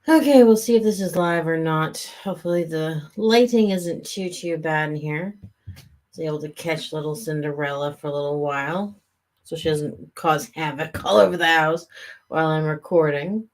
Okay, we'll see if this is live or not. Hopefully the lighting isn't too bad in here. I was able to catch little Cinderella for a little while, so she doesn't cause havoc all over the house while I'm recording.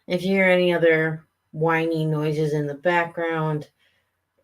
If you hear any other whiny noises in the background,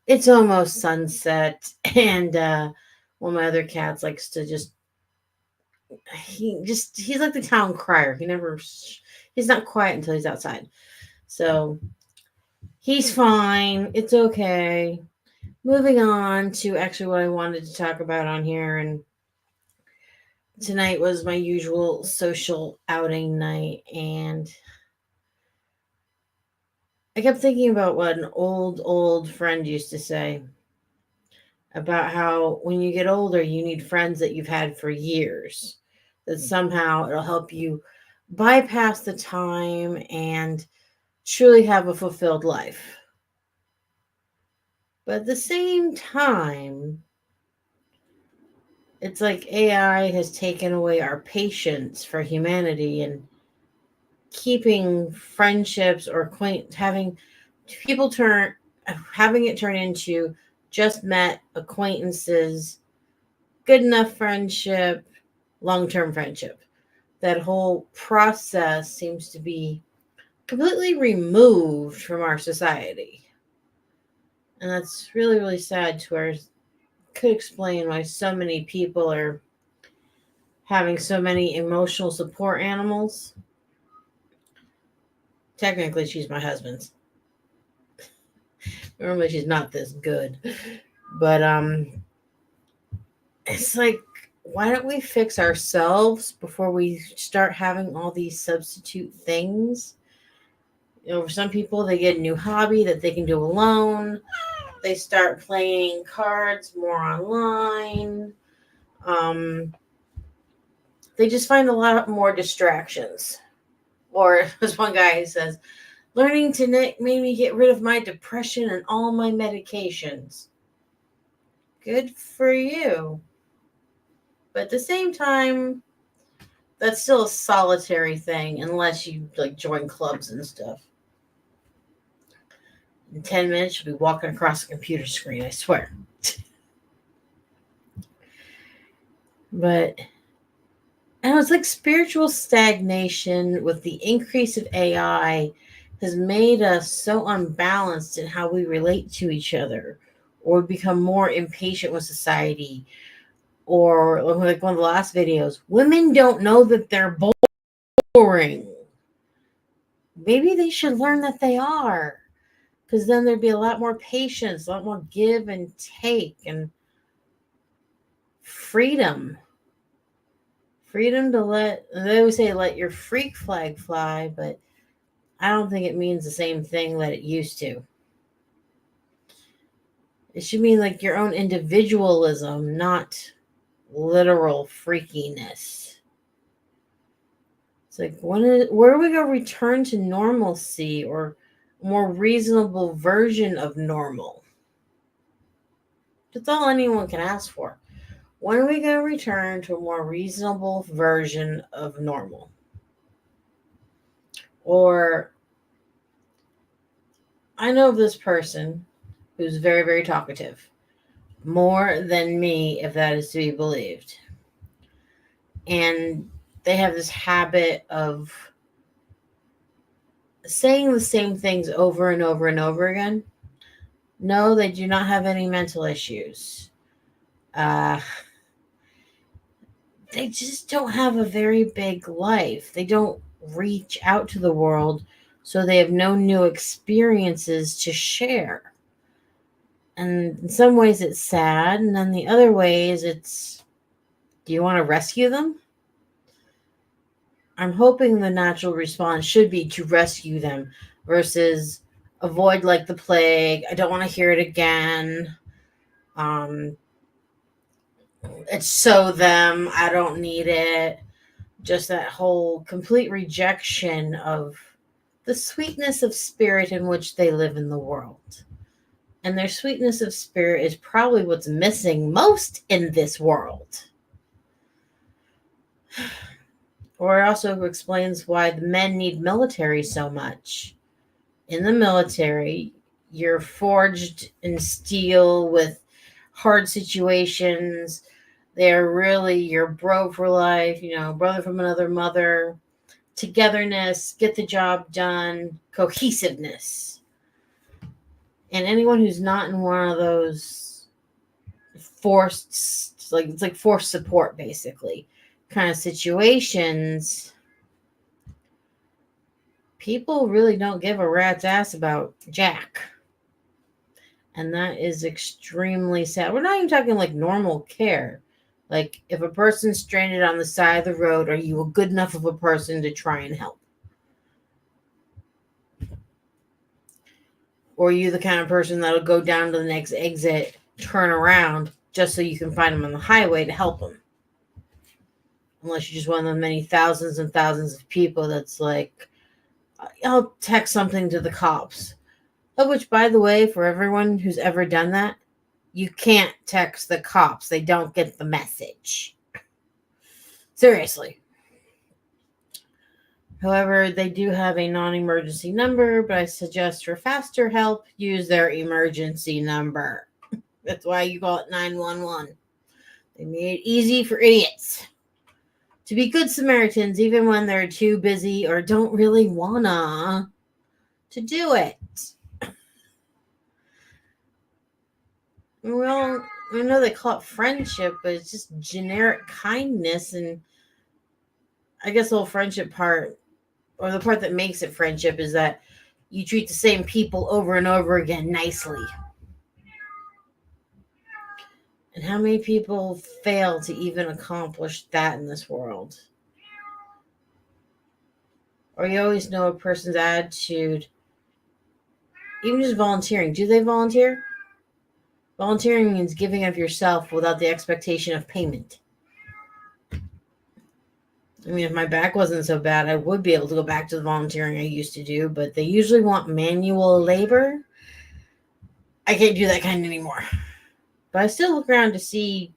it's almost sunset, and one of my other cats likes to he's like the town crier. He's not quiet until he's outside. So he's fine. It's okay. Moving on to actually what I wanted to talk about on here. And tonight was my usual social outing night. And I kept thinking about what an old friend used to say about how when you get older, you need friends that you've had for years, that somehow it'll help you bypass the time and truly have a fulfilled life. But at the same time, it's like AI has taken away our patience for humanity and keeping friendships or people turn having it turn into just met acquaintances, good enough friendship, long-term friendship. That whole process seems to be completely removed from our society. And that's really sad to where it could explain why so many people are having so many emotional support animals. Technically, she's my husband's. Normally, she's not this good. But it's like, why don't we fix ourselves before we start having all these substitute things? You know, for some people, they get a new hobby that they can do alone. They start playing cards more online. Um, they just find a lot more distractions. Or as one guy says, learning to knit made me get rid of my depression and all my medications. Good for you. But at the same time, that's still a solitary thing unless you like join clubs and stuff. In 10 minutes, you'll be walking across a computer screen, I swear. But and it's like spiritual stagnation with the increase of AI has made us so unbalanced in how we relate to each other or become more impatient with society. Or like one of the last videos, women don't know that they're boring. Maybe they should learn that they are. Because then there'd be a lot more patience, a lot more give and take, and freedom. Freedom to they always say let your freak flag fly, but I don't think it means the same thing that it used to. It should mean like your own individualism, not literal freakiness. It's like where are we going to return to normalcy or a more reasonable version of normal? That's all anyone can ask for. When are we going to return to a more reasonable version of normal? Or I know of this person who's very talkative, more than me, if that is to be believed. And they have this habit of saying the same things over and over and over again. No, they do not have any mental issues. Uh, they just don't have a very big life. They don't reach out to the world, so they have no new experiences to share. And in some ways, it's sad, and then the other ways, it's do you want to rescue them? I'm hoping the natural response should be to rescue them versus avoid like the plague. I don't want to hear it again. Um, it's so them. I don't need it. Just that whole complete rejection of the sweetness of spirit in which they live in the world. And their sweetness of spirit is probably what's missing most in this world. Or it also explains why the men need military so much. in the military. You're forged in steel with hard situations. They're really your bro for life, brother from another mother. Togetherness, get the job done, cohesiveness. And anyone who's not in one of those forced, it's like forced support basically kind of situations, people really don't give a rat's ass about Jack. And that is extremely sad. We're not even talking like normal care. Like, if a person's stranded on the side of the road, are you a good enough of a person to try and help? Or are you the kind of person that'll go down to the next exit, turn around, just so you can find them on the highway to help them? Unless you're just one of the many thousands and thousands of people that's like, I'll text something to the cops. Of which, by the way, for everyone who's ever done that, you can't text the cops. They don't get the message. Seriously. However, they do have a non-emergency number, but I suggest for faster help, use their emergency number. That's why you call it 911. They made it easy for idiots to be good Samaritans, even when they're too busy or don't really wanna to do it. Well, I know they call it friendship, but it's just generic kindness. And I guess the whole friendship part, or the part that makes it friendship, is that you treat the same people over and over again nicely. And how many people fail to even accomplish that in this world? Or you always know a person's attitude, even just volunteering. Do they volunteer? Volunteering means giving of yourself without the expectation of payment. I mean, if my back wasn't so bad, I would be able to go back to the volunteering I used to do, but they usually want manual labor. I can't do that kind anymore. But I still look around to see,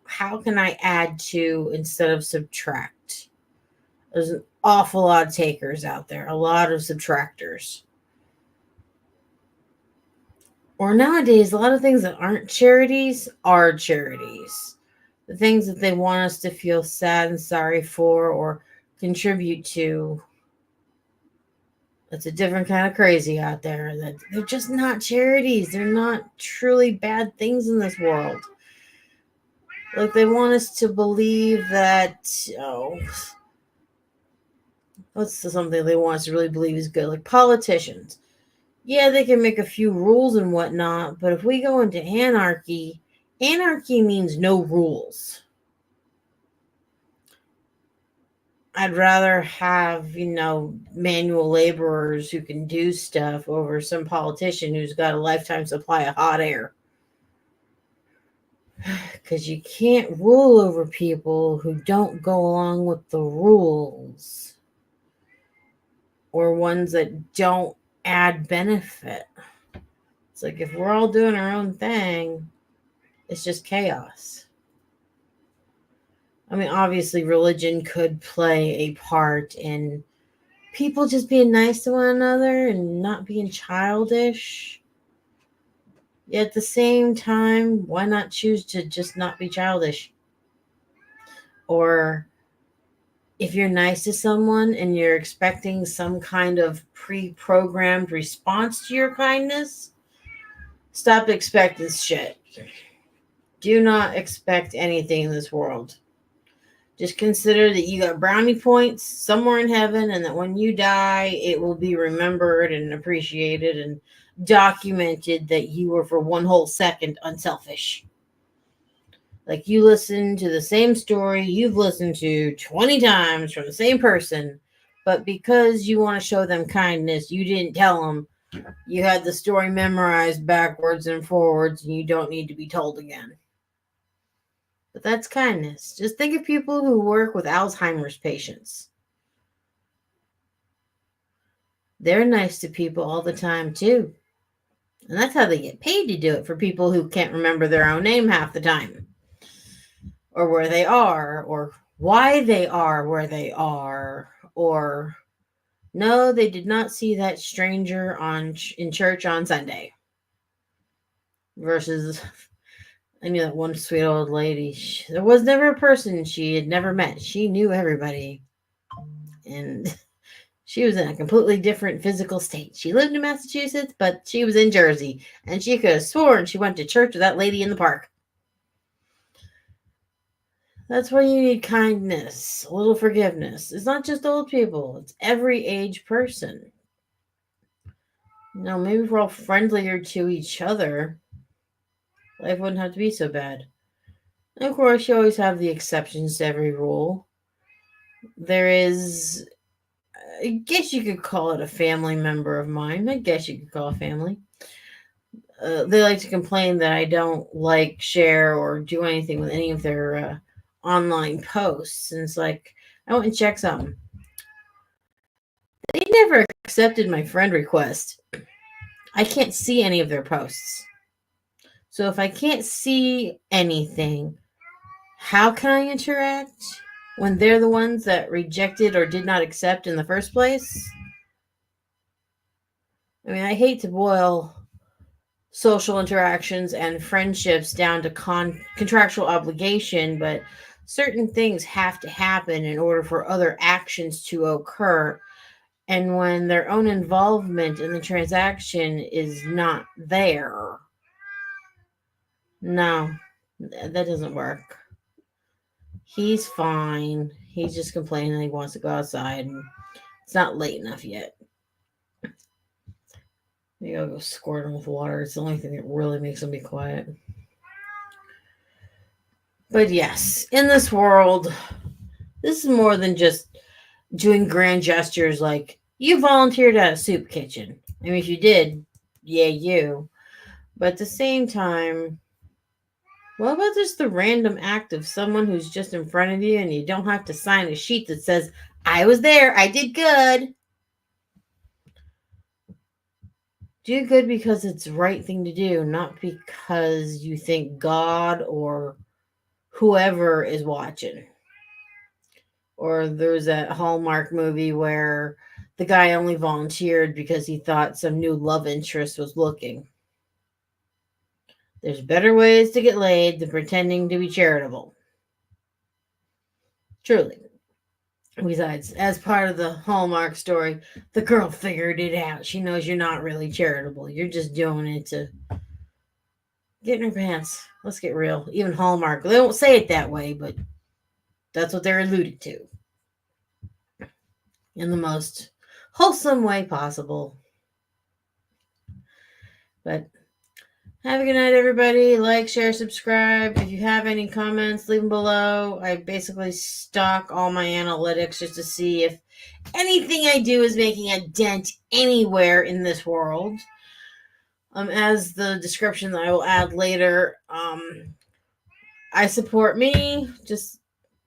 how can I add to instead of subtract? There's an awful lot of takers out there, a lot of subtractors. Or nowadays, a lot of things that aren't charities are charities. The things that they want us to feel sad and sorry for or contribute to. That's a different kind of crazy out there. That they're just not charities. They're not truly bad things in this world. Like, they want us to believe that, what's something they want us to really believe is good? Like politicians. Yeah, they can make a few rules and whatnot, but if we go into anarchy, anarchy means no rules. I'd rather have, manual laborers who can do stuff over some politician who's got a lifetime supply of hot air. Because you can't rule over people who don't go along with the rules, or ones that don't add benefit. It's like, if we're all doing our own thing, it's just chaos. I mean, obviously, religion could play a part in people just being nice to one another and not being childish. Yet at the same time, why not choose to just not be childish? Or if you're nice to someone and you're expecting some kind of pre-programmed response to your kindness, stop expecting shit. Do not expect anything in this world. Just consider that you got brownie points somewhere in heaven, and that when you die, it will be remembered and appreciated and documented that you were for one whole second unselfish. Like, you listen to the same story you've listened to 20 times from the same person, but because you want to show them kindness, you didn't tell them. You had the story memorized backwards and forwards, and you don't need to be told again. But that's kindness. Just think of people who work with Alzheimer's patients. They're nice to people all the time, too. And that's how they get paid to do it, for people who can't remember their own name half the time, or where they are, or why they are where they are, or No, they did not see that stranger in church on Sunday. Versus, I knew that one sweet old lady. There was never a person she had never met. She knew everybody. And she was in a completely different physical state. She lived in Massachusetts, but she was in Jersey. And she could have sworn she went to church with that lady in the park. That's why you need kindness, a little forgiveness. It's not just old people, it's every age person. Maybe if we're all friendlier to each other, life wouldn't have to be so bad. And of course, you always have the exceptions to every rule. There is, I guess you could call it a family member of mine. I guess you could call it family. They like to complain that I don't like, share, or do anything with any of their online posts. And it's like, I went and checked something. They never accepted my friend request. I can't see any of their posts. So if I can't see anything, how can I interact when they're the ones that rejected or did not accept in the first place? I mean, I hate to boil social interactions and friendships down to contractual obligation, but certain things have to happen in order for other actions to occur. And when their own involvement in the transaction is not there, no, that doesn't work. He's fine. He's just complaining he wants to go outside, and it's not late enough yet. Maybe I'll go squirt him with water. It's the only thing that really makes him be quiet. But yes, in this world, this is more than just doing grand gestures like, you volunteered at a soup kitchen. I mean, if you did, yeah, you. But at the same time, what about just the random act of someone who's just in front of you and you don't have to sign a sheet that says, I was there, I did good. Do good because it's the right thing to do, not because you think God or whoever is watching. Or there's that Hallmark movie where the guy only volunteered because he thought some new love interest was looking. There's better ways to get laid than pretending to be charitable. Truly. Besides, as part of the Hallmark story, the girl figured it out. She knows you're not really charitable. You're just doing it to get in her pants. Let's get real. Even Hallmark, they don't say it that way, but that's what they're alluded to. In the most wholesome way possible. But have a good night, everybody. Like, share, subscribe. If you have any comments, leave them below. I basically stalk all my analytics just to see if anything I do is making a dent anywhere in this world. As the description that I will add later, I support me. Just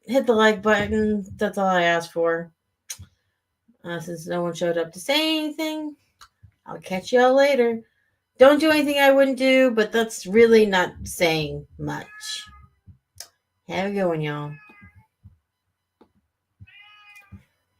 hit the like button. That's all I ask for. Since no one showed up to say anything, I'll catch y'all later. Don't do anything I wouldn't do, but that's really not saying much. Have a good one, y'all.